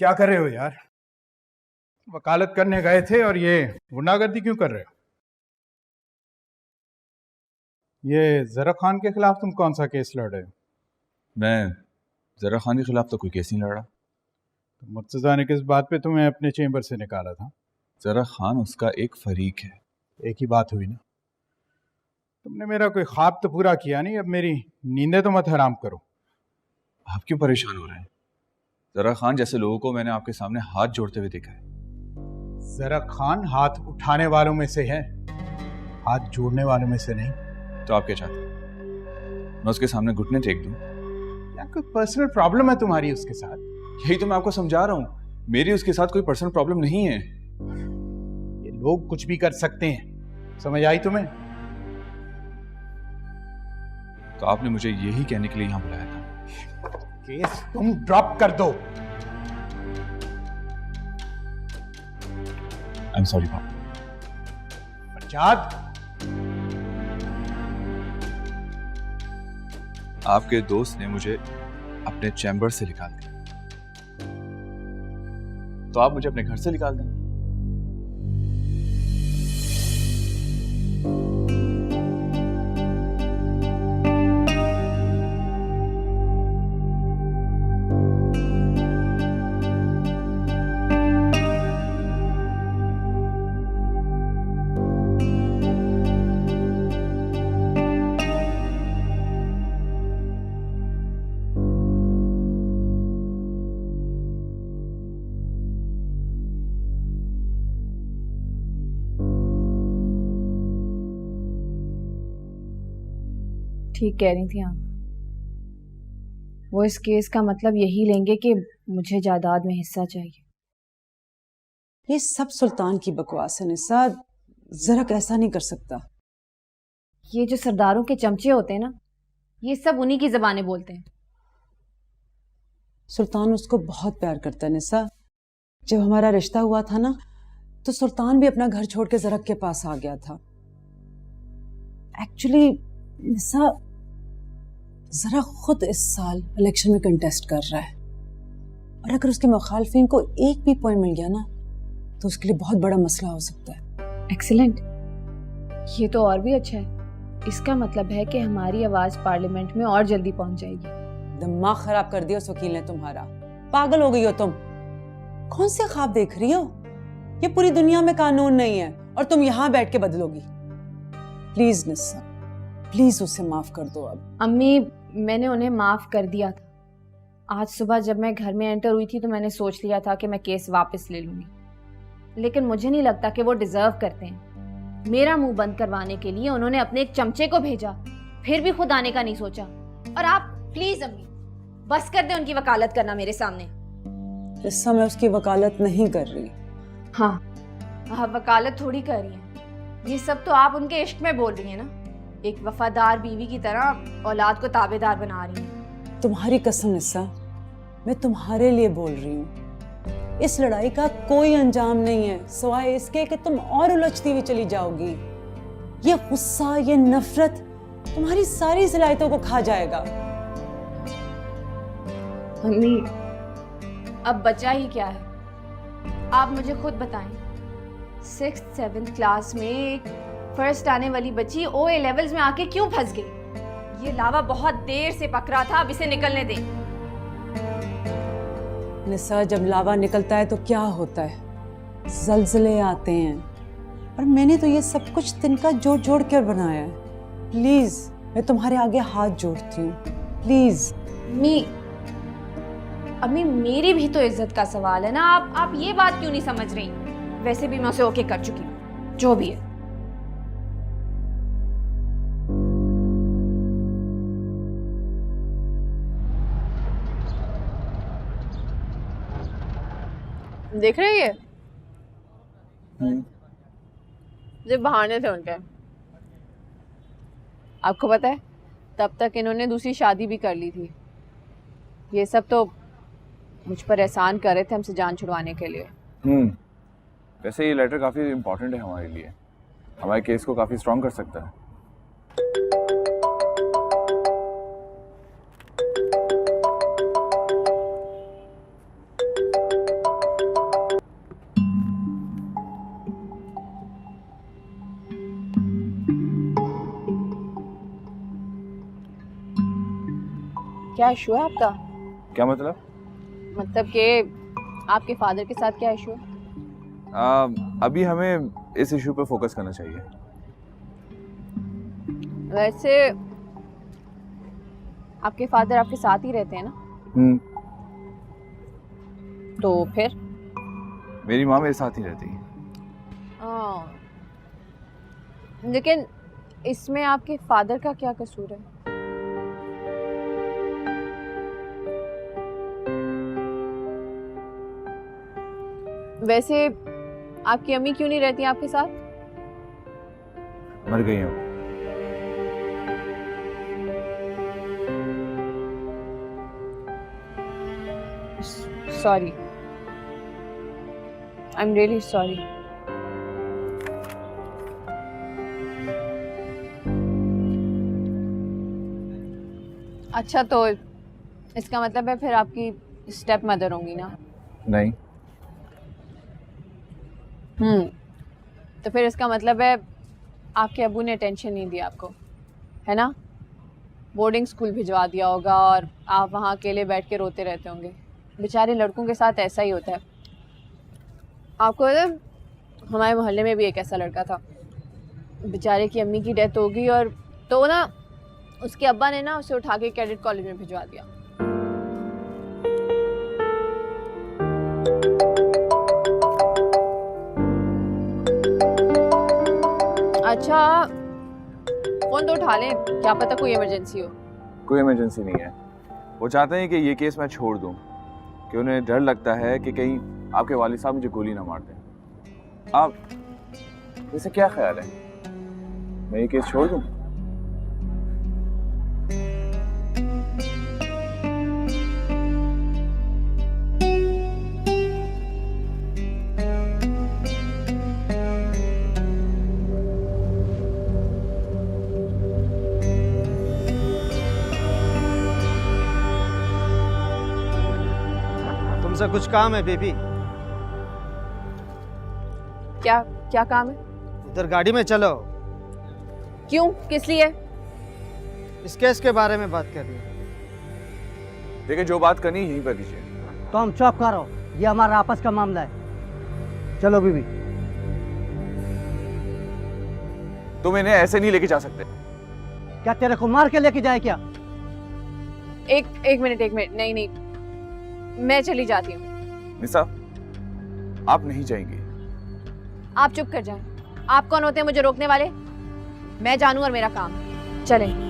क्या कर रहे हो यार? वकालत करने गए थे और ये गुंडागर्दी क्यों कर रहे हो? ये जरा खान के खिलाफ तुम कौन सा केस लड़ रहे हो? मैं जरा खान के खिलाफ तो कोई केस नहीं लड़ा। तो मुर्तजा ने किस बात पे तुम्हें अपने चेंबर से निकाला था? जरा खान उसका एक फरीक है। एक ही बात हुई ना। तुमने मेरा कोई ख्वाब तो पूरा किया नहीं, अब मेरी नींदें तो मत हराम करो। आप क्यों परेशान हो रहे हैं? जरा खान जैसे लोगों को मैंने आपके सामने हाथ जोड़ते हुए देखा है। जरा खान हाथ उठाने वालों में से है, हाथ जोड़ने वालों में से नहीं। तो आप क्या चाहते हैं? मैं उसके सामने घुटने टेक दूं? या कोई पर्सनल प्रॉब्लम है तुम्हारी उसके साथ? यही तो मैं आपको समझा रहा हूं, मेरी उसके साथ कोई पर्सनल प्रॉब्लम नहीं है। ये लोग कुछ भी कर सकते हैं, समझ आई तुम्हें? तो आपने मुझे यही कहने के लिए यहां बुलाया था? केस तुम ड्रॉप कर दो। आई एम सॉरी पापा। प्रजाद, आपके दोस्त ने मुझे अपने चैम्बर से निकाल दिया, तो आप मुझे अपने घर से निकाल दें। ठीक कह रही थी आप। वो इस केस का मतलब यही लेंगे कि मुझे जायदाद में हिस्सा चाहिए। ये सब सुल्तान की बकवास है निसा, जरा ऐसा नहीं कर सकता। ये जो सरदारों के चमचे होते हैं ना, ये सब उन्हीं की जबानें बोलते हैं। सुल्तान उसको बहुत प्यार करता है निसा। जब हमारा रिश्ता हुआ था ना, तो सुल्तान भी अपना घर छोड़ के जरक के पास आ गया था। एक्चुअली निसा, जरा खुद इस साल इलेक्शन में कंटेस्ट कर रहा है, और अगर उसके मुखालफिन को एक भी पॉइंट मिल गया ना, तो उसके लिए बहुत बड़ा मसला हो सकता है। एक्सीलेंट, ये तो और भी अच्छा है। इसका मतलब है कि हमारी आवाज पार्लियामेंट में और जल्दी पहुंच जाएगी। दिमाग खराब कर दिया उस वकील ने तुम्हारा। पागल हो गई हो तुम। कौन से ख्वाब देख रही हो? ये पूरी दुनिया में कानून नहीं है और तुम यहाँ बैठ के बदलोगी। प्लीज निस्सा, प्लीज उसे माफ कर दो अब। अम्मी, मैंने उन्हें माफ कर दिया था। आज सुबह जब मैं घर में एंटर हुई थी तो मैंने सोच लिया था कि मैं केस वापस ले लूंगी, लेकिन मुझे नहीं लगता कि वो डिजर्व करते हैं। मेरा मुंह बंद करवाने के लिए उन्होंने अपने एक चमचे को भेजा, फिर भी खुद आने का नहीं सोचा। और आप प्लीज अम्मी बस कर दे उनकी वकालत करना मेरे सामने। इस समय उसकी वकालत नहीं कर रही। हाँ, आप वकालत थोड़ी कर रही हैं। ये सब तो आप उनके इश्क में बोल रही हैं ना। एक वफादार बीवी की तरह औलाद को ताबेदार बना रही हैं। तुम्हारी कसम निस्सा, मैं तुम्हारे लिए बोल रही हूँ। इस लड़ाई का कोई अंजाम नहीं है सिवाय इसके कि तुम और उलझती हुई चली जाओगी। ये गुस्सा, ये नफरत तुम्हारी सारी सलाहियतों को खा जाएगा। अम्मी, अब बचा ही क्या है? आप मुझे खुद बताएं। 6th 7th क्लास में एक फर्स्ट आने वाली बच्ची OA लेवल्स में आके क्यों फंस गई? ये लावा बहुत देर से पक रहा था, अब इसे निकलने दें। निसा, जब लावा निकलता है तो क्या होता है? जलजले आते हैं। और मैंने तो ये सब कुछ तिनका जोड़ जोड़ कर बनाया है। प्लीज, मैं तुम्हारे आगे हाथ जोड़ती हूँ, प्लीज। अम्मी, मेरी भी तो इज्जत का सवाल है ना। आप ये बात क्यों नहीं समझ रही? वैसे भी मैं उसे ओके कर चुकी हूँ, जो भी है। देख रहे हैं ये जो बहाने थे उनके। आपको पता है, तब तक इन्होंने दूसरी शादी भी कर ली थी। ये सब तो मुझ पर एहसान कर रहे थे हमसे जान छुड़वाने के लिए। वैसे ये लेटर काफी इम्पोर्टेंट है हमारे लिए, हमारे केस को काफी स्ट्रॉन्ग कर सकता है। क्या इशू है आपका? क्या मतलब? मतलब कि आपके फादर के साथ क्या इशू है? अभी हमें इस इशू पे फोकस करना चाहिए। वैसे आपके फादर आपके साथ ही रहते हैं ना? तो फिर? मेरी माँ मेरे साथ ही रहती है। हाँ, लेकिन इसमें आपके फादर का क्या कसूर है? वैसे आपकी अम्मी क्यों नहीं रहती आपके साथ? मर गई हूँ। Sorry, I am really sorry. अच्छा, तो इसका मतलब है फिर आपकी स्टेप मदर होंगी ना? नहीं। तो फिर इसका मतलब है आपके अब्बू ने टेंशन नहीं दिया आपको, है ना? बोर्डिंग स्कूल भिजवा दिया होगा और आप वहाँ अकेले बैठ के रोते रहते होंगे। बेचारे लड़कों के साथ ऐसा ही होता है। आपको पता है, हमारे मोहल्ले में भी एक ऐसा लड़का था। बेचारे की अम्मी की डेथ हो गई और तो ना उसके अब्बा ने ना उसे उठा के कैडेट कॉलेज में भिजवा दिया। अच्छा, फोन तो उठा लें, क्या पता कोई इमरजेंसी हो। कोई इमरजेंसी नहीं है। वो चाहते हैं कि ये केस मैं छोड़ दूं, कि उन्हें डर लगता है कि कहीं आपके वालिद साहब मुझे गोली ना मार दें। आप वैसे क्या ख्याल है, मैं ये केस छोड़ दूं? तुमसे कुछ काम है बेबी। क्या क्या काम है? इधर गाड़ी में चलो। क्यों, किस लिए? इस केस के बारे में बात करनी है। देखिए, जो बात करनी है यहीं पर कीजिए। तो हम चुप करो, ये हमारा आपस का मामला है। चलो बीबी। तुम इन्हें ऐसे नहीं लेके जा सकते। क्या तेरे को मार के लेके जाए क्या? एक मिनट, नहीं नहीं, मैं चली जाती हूँ। निसा, आप नहीं जाएंगी। आप चुप कर जाएं। आप कौन होते हैं मुझे रोकने वाले? मैं जानू और मेरा काम। चलें।